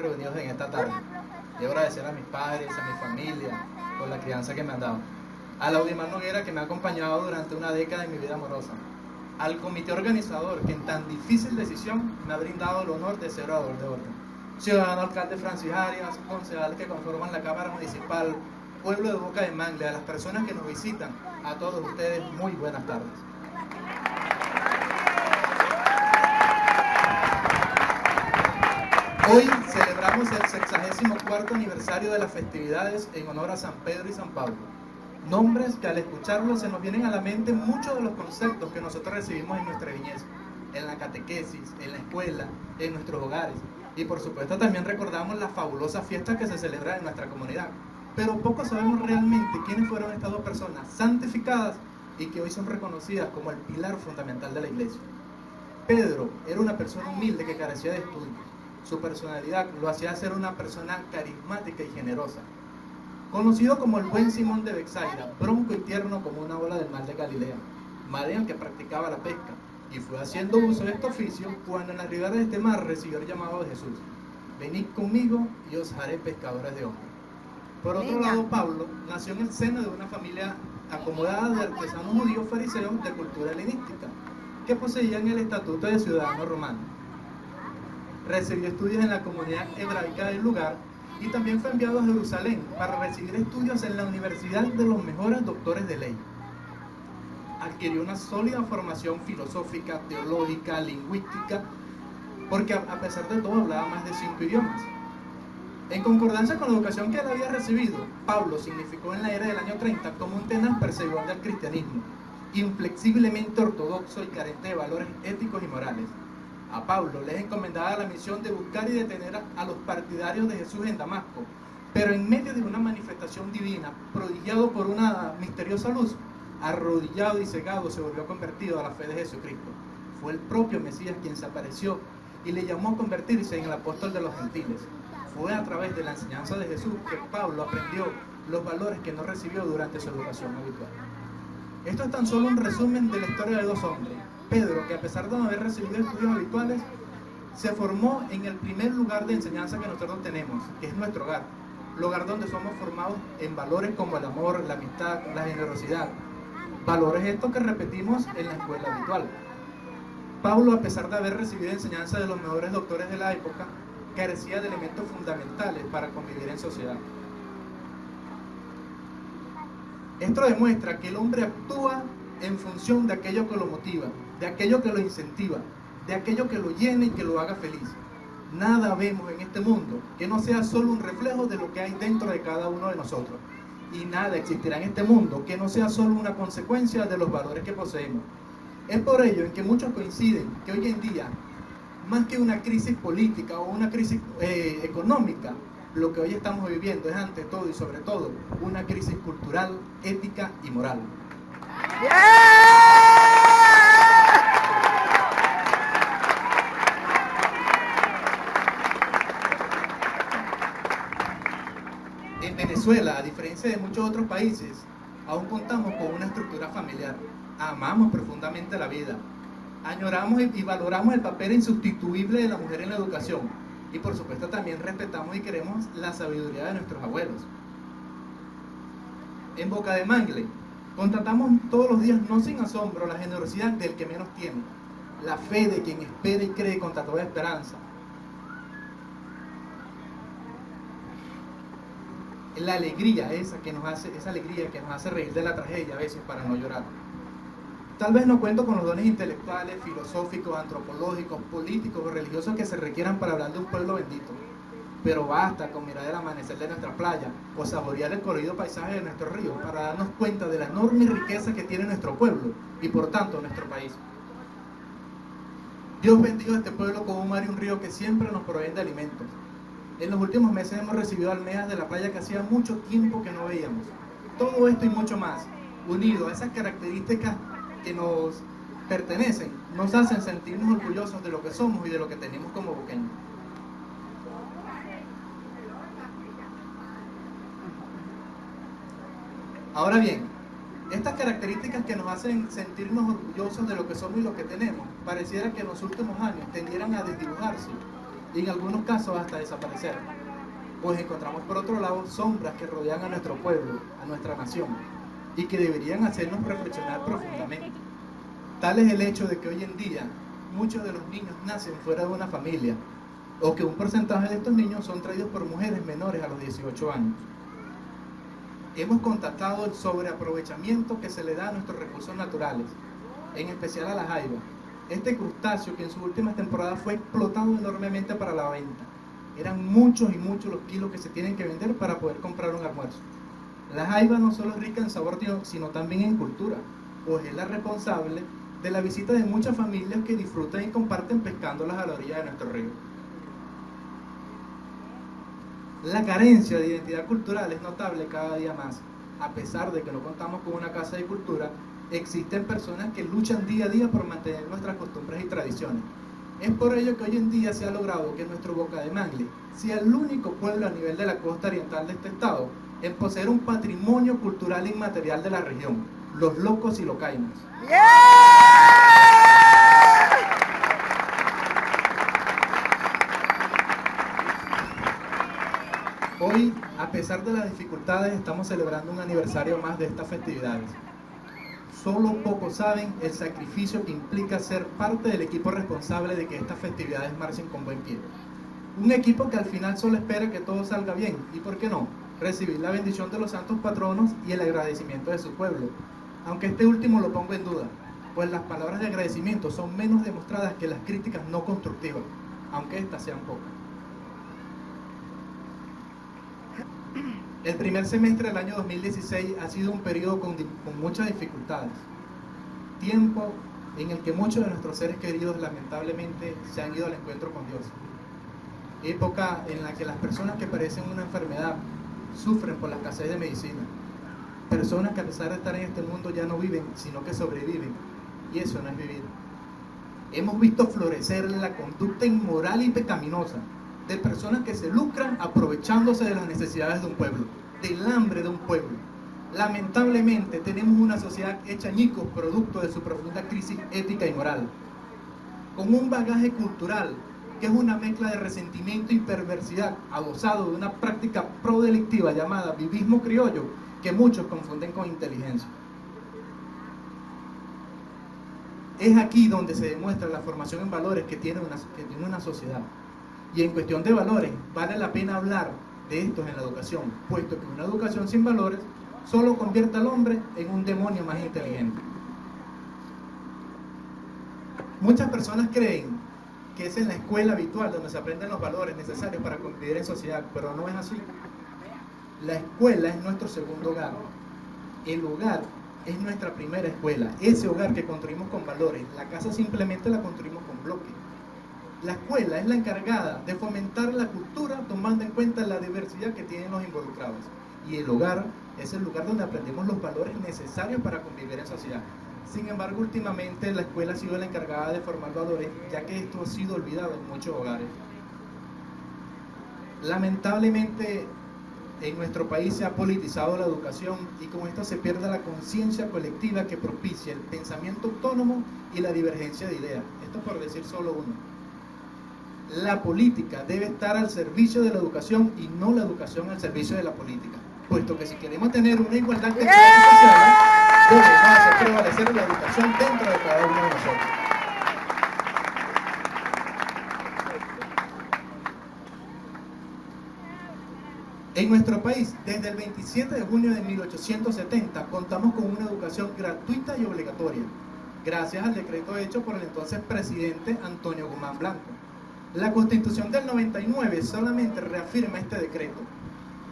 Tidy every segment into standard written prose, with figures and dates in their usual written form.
reunidos en esta tarde. Quiero agradecer a mis padres, a mi familia, por la crianza que me han dado. A Laudimar Noguera, que me ha acompañado durante una década en mi vida amorosa. Al comité organizador, que en tan difícil decisión me ha brindado el honor de ser orador de orden. Ciudadano alcalde Francis Arias, concejales que conforman la Cámara Municipal, pueblo de Boca de Mangle, a las personas que nos visitan, a todos ustedes, muy buenas tardes. Hoy celebramos el 64º aniversario de las festividades en honor a San Pedro y San Pablo. Nombres que al escucharlos se nos vienen a la mente muchos de los conceptos que nosotros recibimos en nuestra niñez, en la catequesis, en la escuela, en nuestros hogares. Y por supuesto también recordamos las fabulosas fiestas que se celebran en nuestra comunidad. Pero poco sabemos realmente quiénes fueron estas dos personas santificadas y que hoy son reconocidas como el pilar fundamental de la iglesia. Pedro era una persona humilde que carecía de estudios. Su personalidad lo hacía ser una persona carismática y generosa. Conocido como el buen Simón de Betsaida, bronco y tierno como una ola del mar de Galilea, mar en el que practicaba la pesca, y fue haciendo uso de este oficio cuando en la ribera de este mar recibió el llamado de Jesús: venid conmigo y os haré pescadores de hombres. Por otro lado, Pablo nació en el seno de una familia acomodada de artesanos judíos fariseos de cultura helenística, que poseían el estatuto de ciudadano romano. Recibió estudios en la comunidad hebraica del lugar y también fue enviado a Jerusalén para recibir estudios en la universidad de los mejores doctores de ley. Adquirió una sólida formación filosófica, teológica, lingüística, porque a pesar de todo hablaba más de 5 idiomas. En concordancia con la educación que él había recibido, Pablo significó en la era del año 30 como un tenaz perseguidor del cristianismo, inflexiblemente ortodoxo y carente de valores éticos y morales. A Pablo le es encomendada la misión de buscar y detener a los partidarios de Jesús en Damasco, pero en medio de una manifestación divina, prodigiado por una misteriosa luz, arrodillado y cegado se volvió convertido a la fe de Jesucristo. Fue el propio Mesías quien se apareció y le llamó a convertirse en el apóstol de los gentiles. Fue a través de la enseñanza de Jesús que Pablo aprendió los valores que no recibió durante su educación habitual. Esto es tan solo un resumen de la historia de dos hombres. Pedro, que a pesar de no haber recibido estudios habituales, se formó en el primer lugar de enseñanza que nosotros tenemos, que es nuestro hogar. Lugar donde somos formados en valores como el amor, la amistad, la generosidad. Valores estos que repetimos en la escuela habitual. Pablo, a pesar de haber recibido enseñanza de los mejores doctores de la época, carecía de elementos fundamentales para convivir en sociedad. Esto demuestra que el hombre actúa en función de aquello que lo motiva, de aquello que lo incentiva, de aquello que lo llene y que lo haga feliz. Nada vemos en este mundo que no sea solo un reflejo de lo que hay dentro de cada uno de nosotros. Y nada existirá en este mundo que no sea solo una consecuencia de los valores que poseemos. Es por ello en que muchos coinciden que hoy en día, más que una crisis política o una crisis económica, lo que hoy estamos viviendo es ante todo y sobre todo una crisis cultural, ética y moral. En Venezuela, a diferencia de muchos otros países, aún contamos con una estructura familiar. Amamos profundamente la vida. Añoramos y valoramos el papel insustituible de la mujer en la educación. Y por supuesto también respetamos y queremos la sabiduría de nuestros abuelos. En Boca de Mangle, constatamos todos los días, no sin asombro, la generosidad del que menos tiene, la fe de quien espera y cree contra toda esperanza, la alegría esa alegría que nos hace reír de la tragedia a veces para no llorar. Tal vez no cuento con los dones intelectuales, filosóficos, antropológicos, políticos o religiosos que se requieran para hablar de un pueblo bendito, pero basta con mirar el amanecer de nuestra playa o saborear el colorido paisaje de nuestro río para darnos cuenta de la enorme riqueza que tiene nuestro pueblo y por tanto nuestro país. Dios bendiga a este pueblo con un mar y un río que siempre nos proveen de alimentos. En los últimos meses hemos recibido almejas de la playa que hacía mucho tiempo que no veíamos. Todo esto y mucho más, unido a esas características que nos pertenecen, nos hacen sentirnos orgullosos de lo que somos y de lo que tenemos como boqueños. Ahora bien, estas características que nos hacen sentirnos orgullosos de lo que somos y lo que tenemos, pareciera que en los últimos años tendieran a desdibujarse y en algunos casos hasta desaparecer, pues encontramos por otro lado sombras que rodean a nuestro pueblo, a nuestra nación, y que deberían hacernos reflexionar profundamente. Tal es el hecho de que hoy en día muchos de los niños nacen fuera de una familia, o que un porcentaje de estos niños son traídos por mujeres menores a los 18 años. Hemos constatado el sobreaprovechamiento que se le da a nuestros recursos naturales, en especial a la jaiba. Este crustáceo que en sus últimas temporadas fue explotado enormemente para la venta. Eran muchos y muchos los kilos que se tienen que vender para poder comprar un almuerzo. La jaiba no solo es rica en sabor, sino también en cultura, pues es la responsable de la visita de muchas familias que disfrutan y comparten pescándolas a la orilla de nuestro río. La carencia de identidad cultural es notable cada día más. A pesar de que no contamos con una casa de cultura, existen personas que luchan día a día por mantener nuestras costumbres y tradiciones. Es por ello que hoy en día se ha logrado que nuestro Boca de Mangle sea el único pueblo a nivel de la costa oriental de este estado en poseer un patrimonio cultural inmaterial de la región, los locos y locainas. Hoy, a pesar de las dificultades, estamos celebrando un aniversario más de estas festividades. Solo pocos saben el sacrificio que implica ser parte del equipo responsable de que estas festividades marchen con buen pie. Un equipo que al final solo espera que todo salga bien y, ¿por qué no?, recibir la bendición de los santos patronos y el agradecimiento de su pueblo. Aunque este último lo pongo en duda, pues las palabras de agradecimiento son menos demostradas que las críticas no constructivas, aunque estas sean pocas. El primer semestre del año 2016 ha sido un periodo con muchas dificultades. Tiempo en el que muchos de nuestros seres queridos lamentablemente se han ido al encuentro con Dios. Época en la que las personas que padecen una enfermedad sufren por la escasez de medicina. Personas que a pesar de estar en este mundo ya no viven, sino que sobreviven. Y eso no es vivir. Hemos visto florecer la conducta inmoral y pecaminosa de personas que se lucran aprovechándose de las necesidades de un pueblo, del hambre de un pueblo. Lamentablemente tenemos una sociedad hecha añicos producto de su profunda crisis ética y moral, con un bagaje cultural que es una mezcla de resentimiento y perversidad, adosado de una práctica prodelictiva llamada vivismo criollo, que muchos confunden con inteligencia. Es aquí donde se demuestra la formación en valores que tiene una sociedad. Y en cuestión de valores, vale la pena hablar de estos en la educación, puesto que una educación sin valores solo convierte al hombre en un demonio más inteligente. Muchas personas creen que es en la escuela habitual donde se aprenden los valores necesarios para convivir en sociedad, pero no es así. La escuela es nuestro segundo hogar. El hogar es nuestra primera escuela, ese hogar que construimos con valores. La casa simplemente la construimos con bloques. La escuela es la encargada de fomentar la cultura tomando en cuenta la diversidad que tienen los involucrados. Y el hogar es el lugar donde aprendemos los valores necesarios para convivir en sociedad. Sin embargo, últimamente la escuela ha sido la encargada de formar valores, ya que esto ha sido olvidado en muchos hogares. Lamentablemente, en nuestro país se ha politizado la educación y con esto se pierde la conciencia colectiva que propicia el pensamiento autónomo y la divergencia de ideas. Esto por decir solo uno. La política debe estar al servicio de la educación y no la educación al servicio de la política, puesto que si queremos tener una igualdad de clases sociales, debemos hacer prevalecer la educación dentro de cada uno de nosotros. En nuestro país, desde el 27 de junio de 1870, contamos con una educación gratuita y obligatoria, gracias al decreto hecho por el entonces presidente Antonio Guzmán Blanco. La Constitución del 99 solamente reafirma este decreto.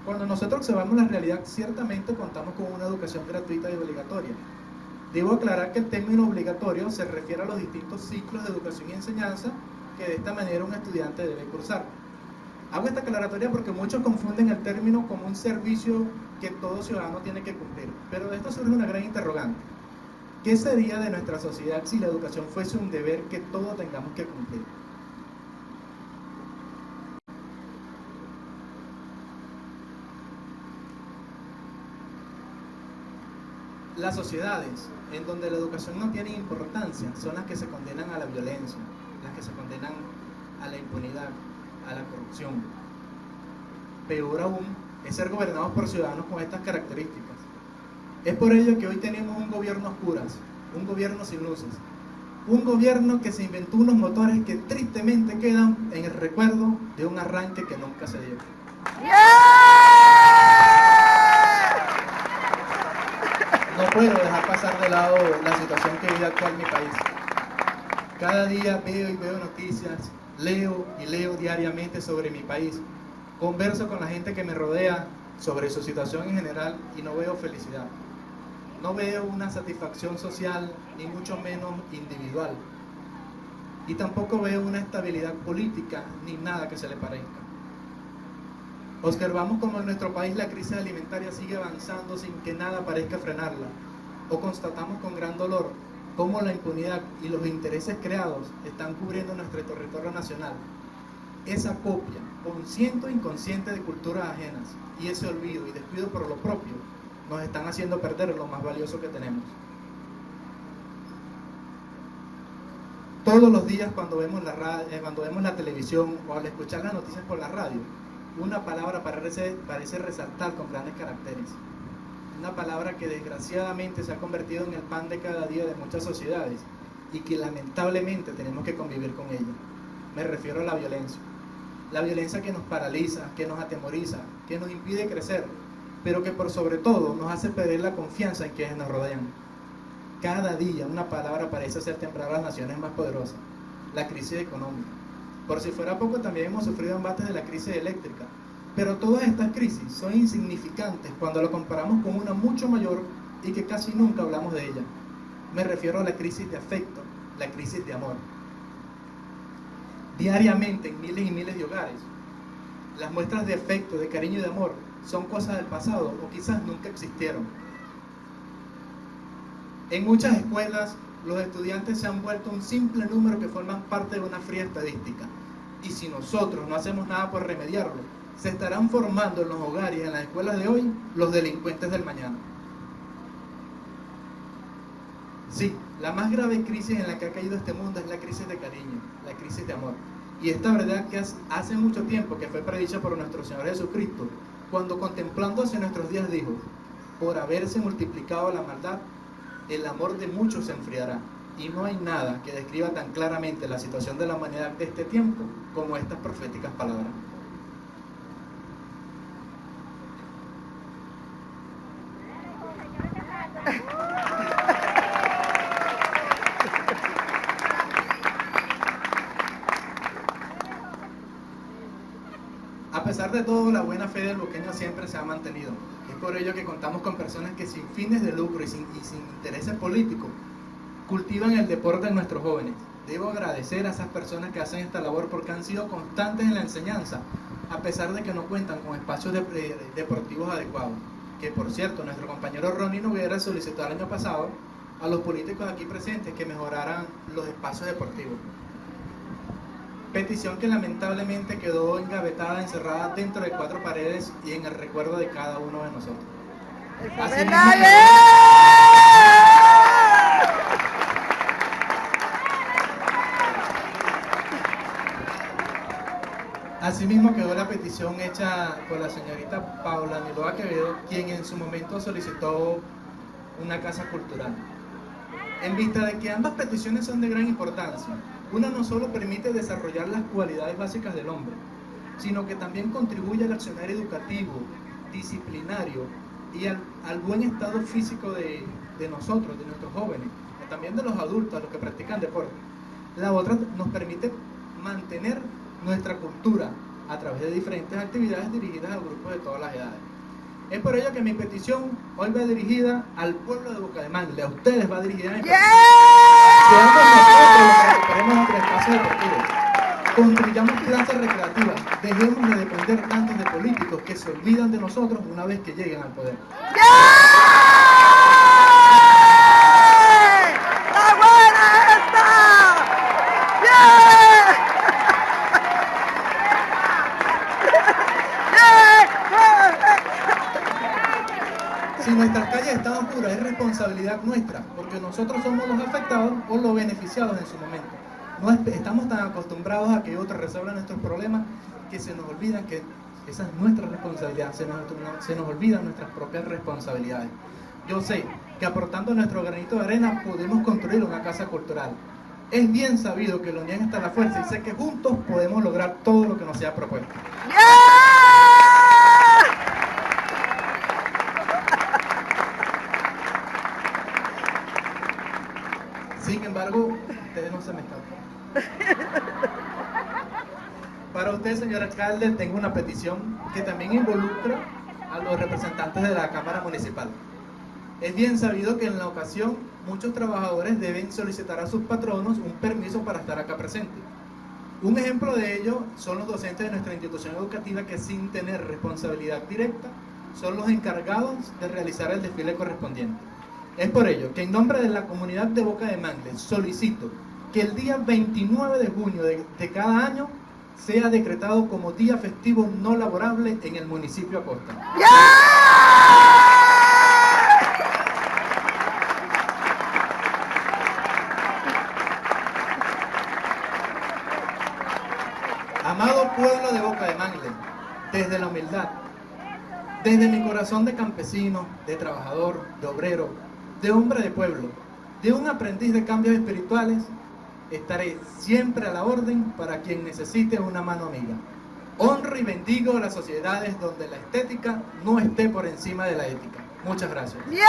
Cuando nosotros observamos la realidad, ciertamente contamos con una educación gratuita y obligatoria. Debo aclarar que el término obligatorio se refiere a los distintos ciclos de educación y enseñanza que de esta manera un estudiante debe cursar. Hago esta aclaratoria porque muchos confunden el término como un servicio que todo ciudadano tiene que cumplir, pero de esto surge una gran interrogante. ¿Qué sería de nuestra sociedad si la educación fuese un deber que todos tengamos que cumplir? Las sociedades en donde la educación no tiene importancia son las que se condenan a la violencia, las que se condenan a la impunidad. a la corrupción. Peor aún es ser gobernados por ciudadanos con estas características. Es por ello que hoy tenemos un gobierno a oscuras, un gobierno sin luces, un gobierno que se inventó unos motores que tristemente quedan en el recuerdo de un arranque que nunca se dio. No puedo dejar pasar de lado la situación que vive actual mi país. Cada día veo noticias, leo y leo diariamente sobre mi país. Converso con la gente que me rodea sobre su situación en general y no veo felicidad. No veo una satisfacción social, ni mucho menos individual. Y tampoco veo una estabilidad política, ni nada que se le parezca. Observamos como en nuestro país la crisis alimentaria sigue avanzando sin que nada parezca frenarla. O constatamos con gran dolor cómo la impunidad y los intereses creados están cubriendo nuestro territorio nacional. Esa copia, consciente o inconsciente de culturas ajenas, y ese olvido y descuido por lo propio, nos están haciendo perder lo más valioso que tenemos. Todos los días cuando vemos la televisión o al escuchar las noticias por la radio, una palabra parece resaltar con grandes caracteres. Una palabra que desgraciadamente se ha convertido en el pan de cada día de muchas sociedades y que lamentablemente tenemos que convivir con ella. Me refiero a la violencia. La violencia que nos paraliza, que nos atemoriza, que nos impide crecer, pero que por sobre todo nos hace perder la confianza en quienes nos rodean. Cada día una palabra parece hacer temblar a las naciones más poderosas. La crisis económica. Por si fuera poco, también hemos sufrido embates de la crisis eléctrica. Pero todas estas crisis son insignificantes cuando lo comparamos con una mucho mayor y que casi nunca hablamos de ella. Me refiero a la crisis de afecto, la crisis de amor. Diariamente en miles y miles de hogares, las muestras de afecto, de cariño y de amor son cosas del pasado o quizás nunca existieron. En muchas escuelas, los estudiantes se han vuelto un simple número que forman parte de una fría estadística. Y si nosotros no hacemos nada por remediarlo, se estarán formando en los hogares y en las escuelas de hoy los delincuentes del mañana. Sí, la más grave crisis en la que ha caído este mundo es la crisis de cariño, la crisis de amor. Y esta verdad que hace mucho tiempo que fue predicha por nuestro Señor Jesucristo, cuando contemplando hacia nuestros días dijo: por haberse multiplicado la maldad, el amor de muchos se enfriará. Y no hay nada que describa tan claramente la situación de la humanidad de este tiempo como estas proféticas palabras. A pesar de todo, la buena fe del luqueño siempre se ha mantenido. Es por ello que contamos con personas que sin fines de lucro y sin intereses políticos cultivan el deporte en nuestros jóvenes. Debo agradecer a esas personas que hacen esta labor porque han sido constantes en la enseñanza, a pesar de que no cuentan con espacios deportivos adecuados. Que por cierto, nuestro compañero Ronnie Noguera solicitó el año pasado a los políticos aquí presentes que mejoraran los espacios deportivos. Petición que lamentablemente quedó engavetada, encerrada dentro de 4 paredes y en el recuerdo de cada uno de nosotros. Asimismo quedó la petición hecha por la señorita Paula Niloa Quevedo, quien en su momento solicitó una casa cultural. En vista de que ambas peticiones son de gran importancia, una no solo permite desarrollar las cualidades básicas del hombre, sino que también contribuye al accionar educativo, disciplinario y al buen estado físico de nosotros, de nuestros jóvenes, y también de los adultos, los que practican deporte. La otra nos permite mantener nuestra cultura a través de diferentes actividades dirigidas a grupos de todas las edades. Es por ello que mi petición hoy va dirigida al pueblo de Bucaramanga, a ustedes va dirigida mi petición. Seamos nosotros los que recuperemos nuestro espacio deportivo. Construyamos plazas recreativas, dejemos de depender tanto de políticos que se olvidan de nosotros una vez que lleguen al poder. ¡La buena esta! Si nuestras calles están oscuras, es responsabilidad nuestra, porque nosotros somos los afectados o los beneficiados en su momento. Estamos tan acostumbrados a que otros resuelvan nuestros problemas que se nos olvidan que esa es nuestra responsabilidad, se nos olvidan nuestras propias responsabilidades. Yo sé que aportando nuestro granito de arena podemos construir una casa cultural. Es bien sabido que la unión está la fuerza y sé que juntos podemos lograr todo lo que nos sea propuesto. Sin embargo, ustedes no se me escapan. Para usted, señor alcalde, tengo una petición que también involucra a los representantes de la Cámara Municipal. Es bien sabido que en la ocasión muchos trabajadores deben solicitar a sus patronos un permiso para estar acá presente. Un ejemplo de ello son los docentes de nuestra institución educativa que sin tener responsabilidad directa son los encargados de realizar el desfile correspondiente. Es por ello que en nombre de la comunidad de Boca de Mangle solicito que el día 29 de junio de cada año sea decretado como día festivo no laborable en el municipio Acosta. Amado pueblo de Boca de Mangle, desde la humildad, desde mi corazón de campesino, de trabajador, de obrero, de hombre de pueblo, de un aprendiz de cambios espirituales, estaré siempre a la orden para quien necesite una mano amiga. Honro y bendigo las sociedades donde la estética no esté por encima de la ética. Muchas gracias. ¡Yeah!